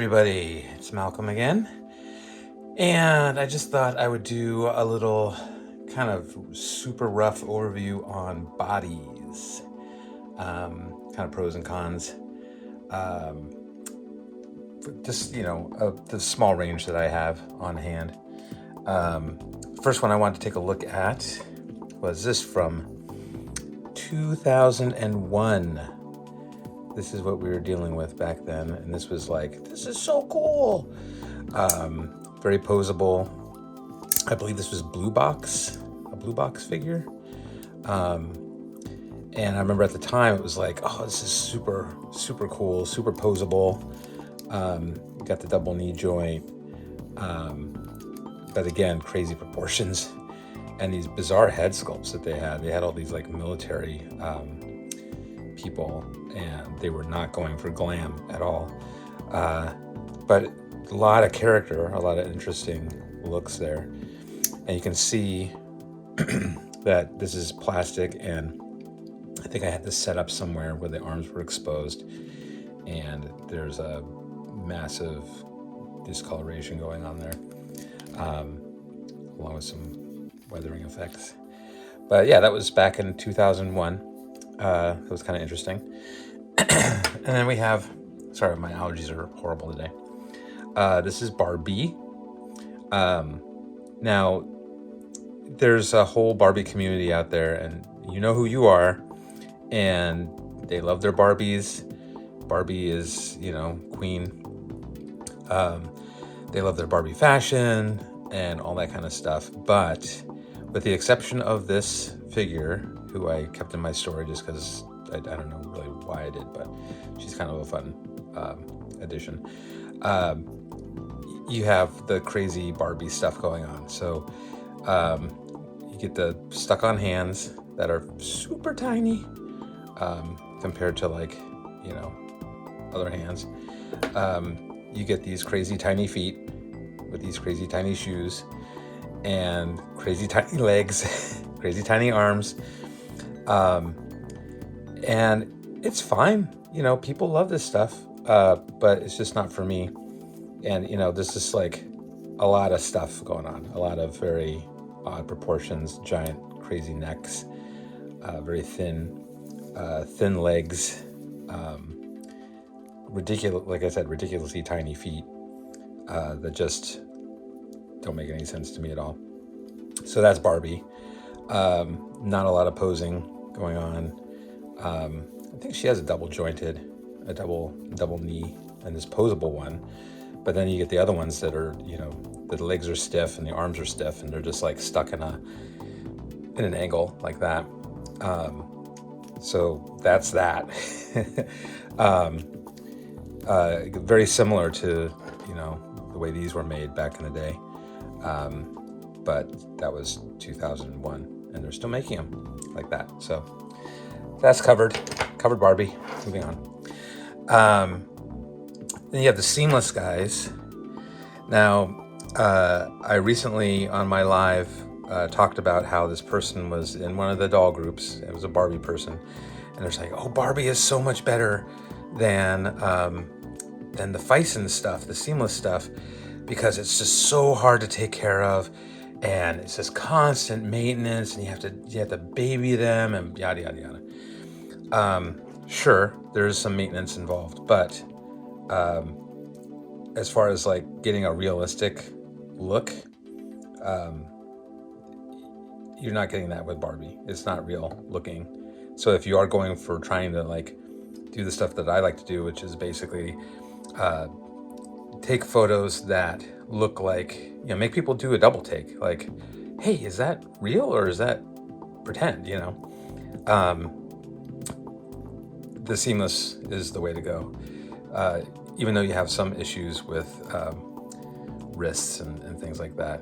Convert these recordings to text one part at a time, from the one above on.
everybody, it's Malcolm again, and I just thought I would do a little kind of super rough overview on bodies, kind of pros and cons, just the small range that I have on hand. First one I wanted to take a look at was this from 2001. This is what we were dealing with back then, and this was like, this is so cool. Very posable. I believe this was a blue box figure. And I remember at the time it was like, oh, this is super, super cool, super posable. Got the double knee joint, but again, crazy proportions, and these bizarre head sculpts that they had. They had all these like military people, and they were not going for glam at all, but a lot of character, a lot of interesting looks there. And you can see that this is plastic, and I think I had this set up somewhere where the arms were exposed, and there's a massive discoloration going on there, along with some weathering effects. But yeah, that was back in 2001. It was kind of interesting. And then we have, sorry, my allergies are horrible today. This is Barbie. Now, there's a whole Barbie community out there, and you know who you are, and they love their Barbies. Barbie is, queen. They love their Barbie fashion and all that kind of stuff. But with the exception of this figure, who I kept in my story just because I don't know really why I did, but she's kind of a fun addition. You have the crazy Barbie stuff going on. So you get the stuck-on hands that are super tiny compared to other hands. You get these crazy tiny feet with these crazy tiny shoes and crazy tiny legs, crazy tiny arms. And it's fine. People love this stuff, but it's just not for me. And, this is like a lot of stuff going on, a lot of very odd proportions, giant, crazy necks, very thin legs, ridiculously tiny feet, that just don't make any sense to me at all. So that's Barbie. Not a lot of posing going on. I think she has a double knee, and this posable one. But then you get the other ones that are, the legs are stiff and the arms are stiff, and they're just like stuck in an angle like that. So that's that. Very similar to, the way these were made back in the day. But that was 2001, and they're still making them like that. So that's covered Barbie. Moving on. Then you have the seamless guys. Now, I recently on my live talked about how this person was in one of the doll groups. It was a Barbie person, and they're saying, "Oh, Barbie is so much better than the Phicen stuff, the seamless stuff, because it's just so hard to take care of, and it's just constant maintenance, and you have to baby them, and yada yada yada." Sure, there's some maintenance involved, but as far as like getting a realistic look, you're not getting that with Barbie. It's not real looking. So if you are going for trying to like do the stuff that I like to do, which is basically take photos that look like, make people do a double take, like, hey, is that real or is that pretend? The seamless is the way to go. Even though you have some issues with wrists and things like that,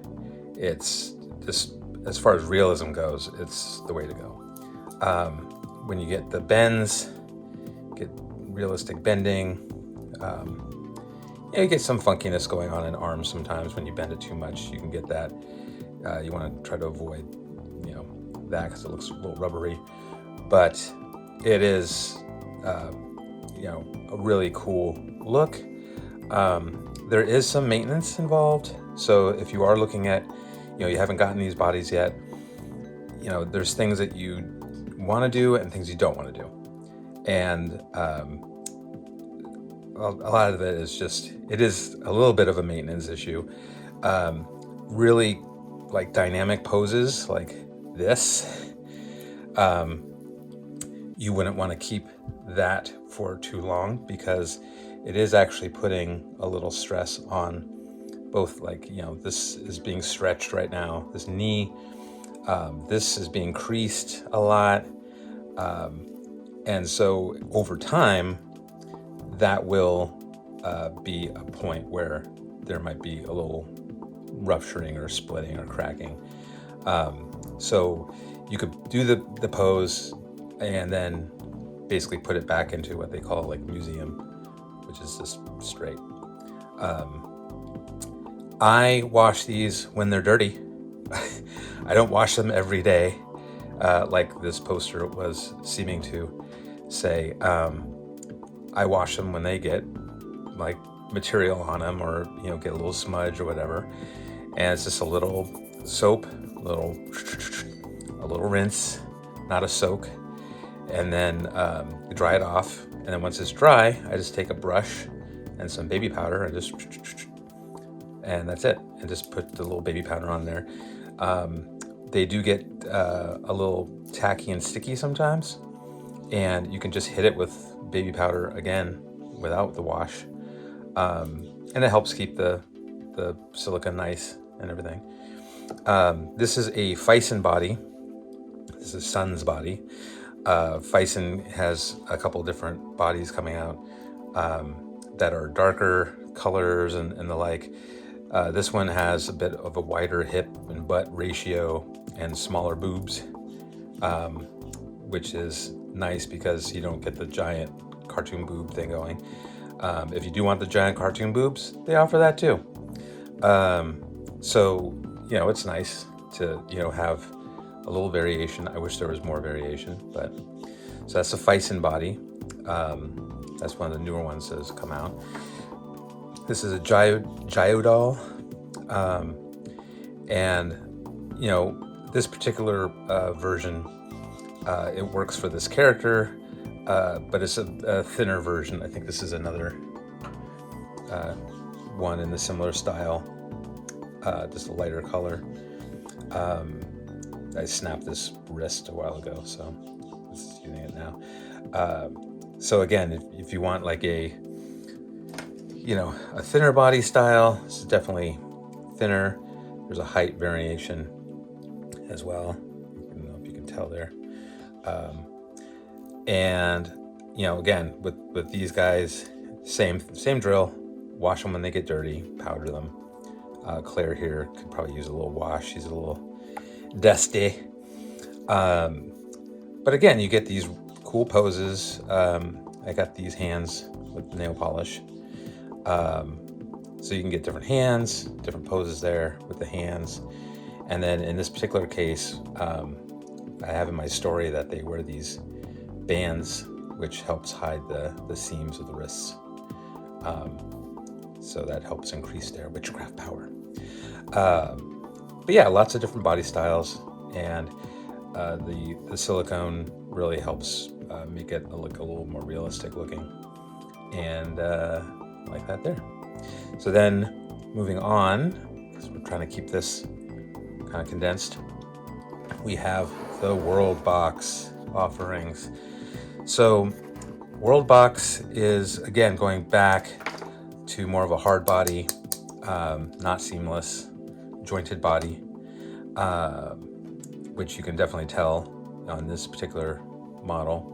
it's just, as far as realism goes, it's the way to go. When you get the bends, get realistic bending, you get some funkiness going on in arms sometimes. When you bend it too much, you can get that. You want to try to avoid, that, because it looks a little rubbery. But it is, a really cool look. There is some maintenance involved. So if you are looking at, you haven't gotten these bodies yet, there's things that you want to do and things you don't want to do. And a lot of it is it is a little bit of a maintenance issue. Really like dynamic poses like this, you wouldn't want to keep that for too long, because it is actually putting a little stress on both, this is being stretched right now, this knee, this is being creased a lot. And so over time, that will be a point where there might be a little rupturing or splitting or cracking. So you could do the pose and then basically put it back into what they call like museum, which is just straight. I wash these when they're dirty. I don't wash them every day, like this poster was seeming to say. I wash them when they get like material on them, or get a little smudge or whatever, and it's just a little soap, a little rinse, not a soak, and then dry it off. And then once it's dry, I just take a brush and some baby powder and and that's it, and just put the little baby powder on there. They do get a little tacky and sticky sometimes, and you can just hit it with baby powder again without the wash, and it helps keep the silica nice and everything. This is a Phicen body. This is Sun's body. Phicen has a couple different bodies coming out that are darker colors and the like. This one has a bit of a wider hip and butt ratio and smaller boobs, which is nice because you don't get the giant cartoon boob thing going. If you do want the giant cartoon boobs, they offer that too. So, it's nice to, have a little variation. I wish there was more variation, but so that's a Phicen body. That's one of the newer ones that has come out. This is a JiaouDoll. And, this particular version, it works for this character, but it's a thinner version. I think this is another one in the similar style, just a lighter color. I snapped this wrist a while ago, so I'm just using it now. So again, if you want like a thinner body style, this is definitely thinner. There's a height variation as well. I don't know if you can tell there. And again, with these guys, same drill. Wash them when they get dirty. Powder them. Claire here could probably use a little wash. She's a little dusty. But again, you get these cool poses. I got these hands with nail polish. So you can get different hands, different poses there with the hands. And then in this particular case, I have in my story that they wear these bands, which helps hide the seams of the wrists. So that helps increase their witchcraft power. But yeah, lots of different body styles, and the silicone really helps make it look a little more realistic looking, and like that there. So then moving on, because we're trying to keep this kind of condensed, we have the WorldBox offerings. So WorldBox is, again, going back to more of a hard body, not seamless, jointed body, which you can definitely tell on this particular model.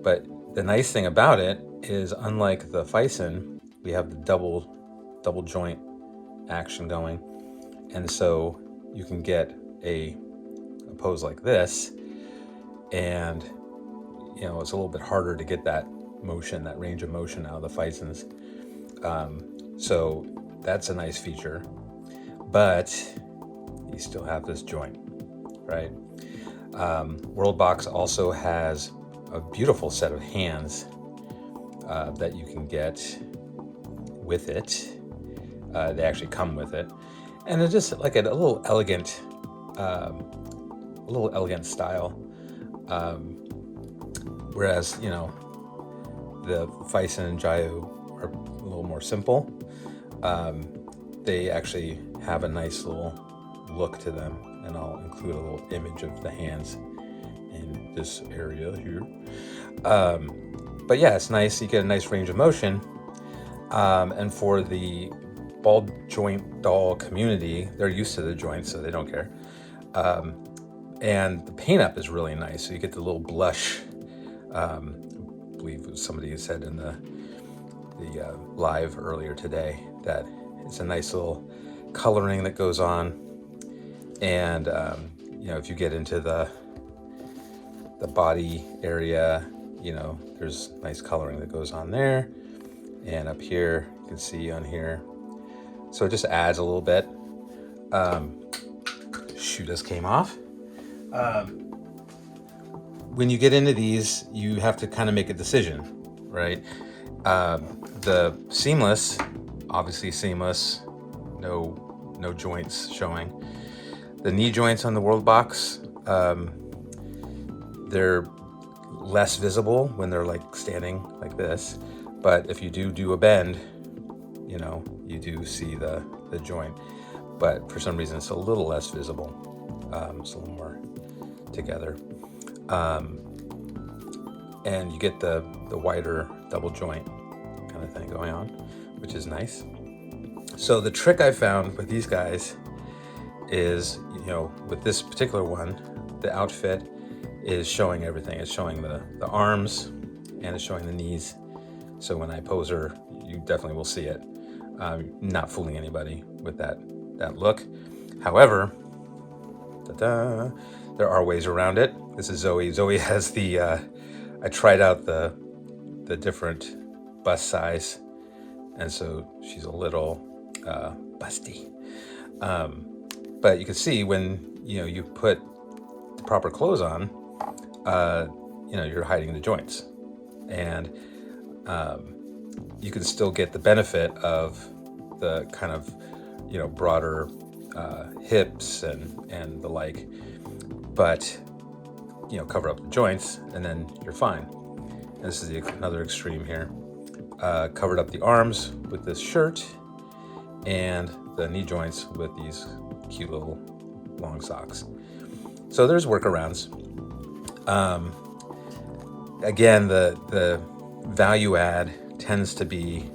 But the nice thing about it is, unlike the Phicen, we have the double joint action going, and so you can get a pose like this, and it's a little bit harder to get that motion, that range of motion out of the Phicens. So that's a nice feature, but you still have this joint, right? WorldBox also has a beautiful set of hands that you can get with it. They actually come with it, and it's just like a little elegant style. Whereas, you know, the Phicen and Jiao are a little more simple. They actually have a nice little look to them, and I'll include a little image of the hands in this area here. But yeah, it's nice. You get a nice range of motion. And for the ball joint doll community, they're used to the joints, so they don't care. And the paint up is really nice. So you get the little blush. I believe somebody said in the live earlier today that it's a nice little coloring that goes on. And you know, if you get into the body area, you know, there's nice coloring that goes on there. And up here, you can see on here. So it just adds a little bit. Shoe just came off. When you get into these, you have to kind of make a decision, right? The seamless, obviously seamless, no joints showing. The knee joints on the WorldBox, they're less visible when they're like standing like this. But if you do a bend, you know, you do see the joint. But for some reason, it's a little less visible. It's a little more together. And you get the wider double joint kind of thing going on, which is nice. So the trick I found with these guys is, you know, with this particular one, the outfit is showing everything. It's showing the arms and it's showing the knees. So when I pose her, you definitely will see it. Not fooling anybody with that look. However, there are ways around it. This is Zoe. Zoe has the, I tried out the different bust size, and so she's a little busty. But you can see when, you know, you put the proper clothes on, you know, you're hiding the joints. And you can still get the benefit of the kind of, you know, broader hips and the like, but, you know, cover up the joints and then you're fine. And this is another extreme here. Covered up the arms with this shirt and the knee joints with these cute little long socks. So there's workarounds. Again, the value add tends to be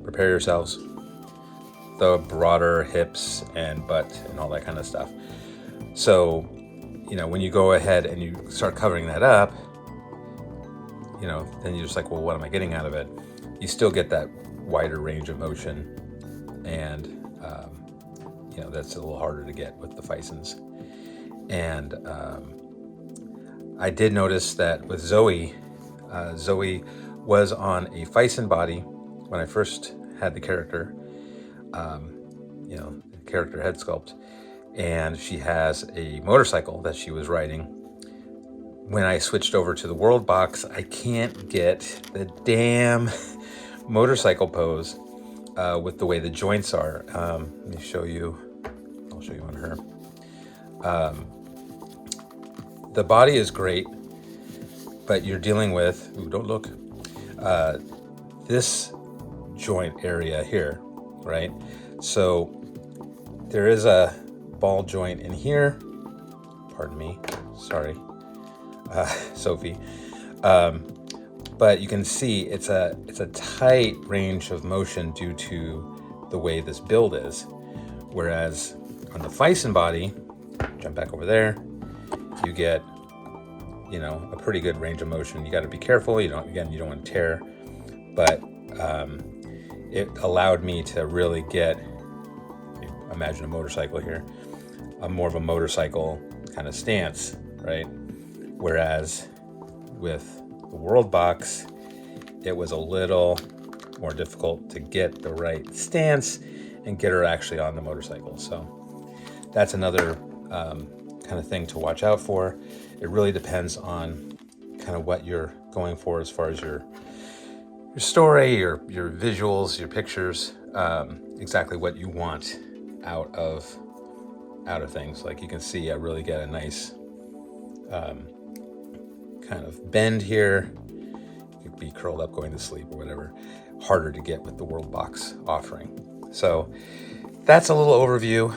prepare yourselves, the broader hips and butt and all that kind of stuff. So, you know, when you go ahead and you start covering that up, you know, then you're just like, well, what am I getting out of it? You still get that wider range of motion, and you know, that's a little harder to get with the Phicens. And I did notice that with Zoe, Zoe was on a Phicen body when I first had the character, you know, the character head sculpt, and she has a motorcycle that she was riding. When I switched over to the WorldBox, I can't get the damn motorcycle pose with the way the joints are. Let me show you. I'll show you on her. The body is great, but you're dealing with, ooh, don't look, this joint area here, right? So there is a ball joint in here. Pardon me, sorry, Sophie. But you can see it's a tight range of motion due to the way this build is. Whereas on the Phicen body, jump back over there, you get, you know, a pretty good range of motion. You got to be careful. You don't want to tear, but it allowed me to really get, imagine a motorcycle here, a more of a motorcycle kind of stance, right? Whereas with the WorldBox, it was a little more difficult to get the right stance and get her actually on the motorcycle. So that's another kind of thing to watch out for. It really depends on kind of what you're going for as far as your story, your visuals, your pictures, exactly what you want out of things. Like you can see, I really get a nice kind of bend here. You could be curled up going to sleep or whatever. Harder to get with the WorldBox offering. So that's a little overview.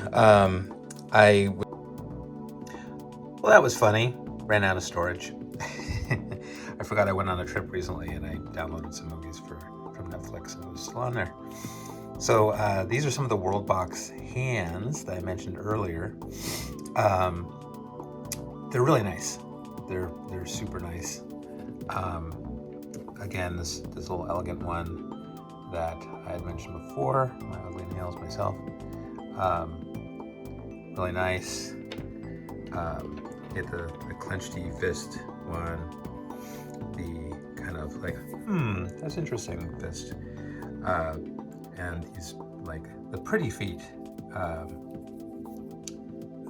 Well, that was funny. Ran out of storage. I forgot I went on a trip recently and I downloaded some movies from Netflix and it was still on there. So these are some of the WorldBox hands that I mentioned earlier. They're really nice. They're super nice. Again, this little elegant one that I had mentioned before, my ugly nails myself. Really nice. Get the clenched fist one. The kind of like, that's interesting fist. And these like the pretty feet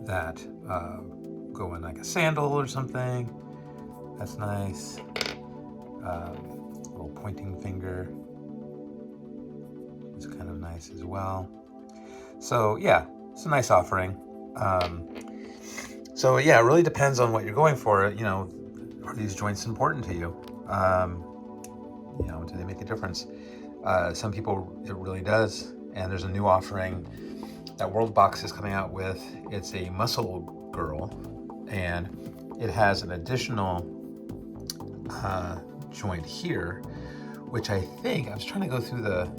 that go in like a sandal or something. That's nice. Little pointing finger. It's kind of nice as well. So yeah, it's a nice offering. So yeah, it really depends on what you're going for. You know, are these joints important to you? You know, do they make a difference? Some people, it really does. And there's a new offering that WorldBox is coming out with. It's a muscle girl, and it has an additional joint here, which I think, I was trying to go through the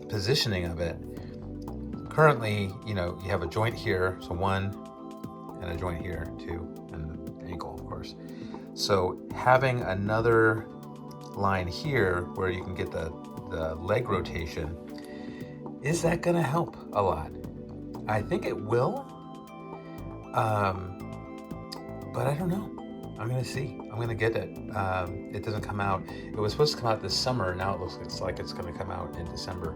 positioning of it. Currently, you know, you have a joint here, so one, and a joint here, two, and the ankle, of course. So having another line here where you can get the leg rotation, is that going to help a lot? I think it will, but I don't know. I'm going to see. I'm going to get it. It doesn't come out. It was supposed to come out this summer. Now it looks like it's going to come out in December.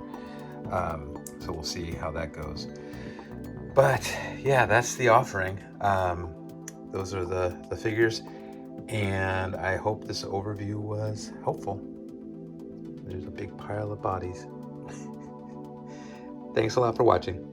So we'll see how that goes. But yeah, that's the offering. Those are the figures. And I hope this overview was helpful. There's a big pile of bodies. Thanks a lot for watching.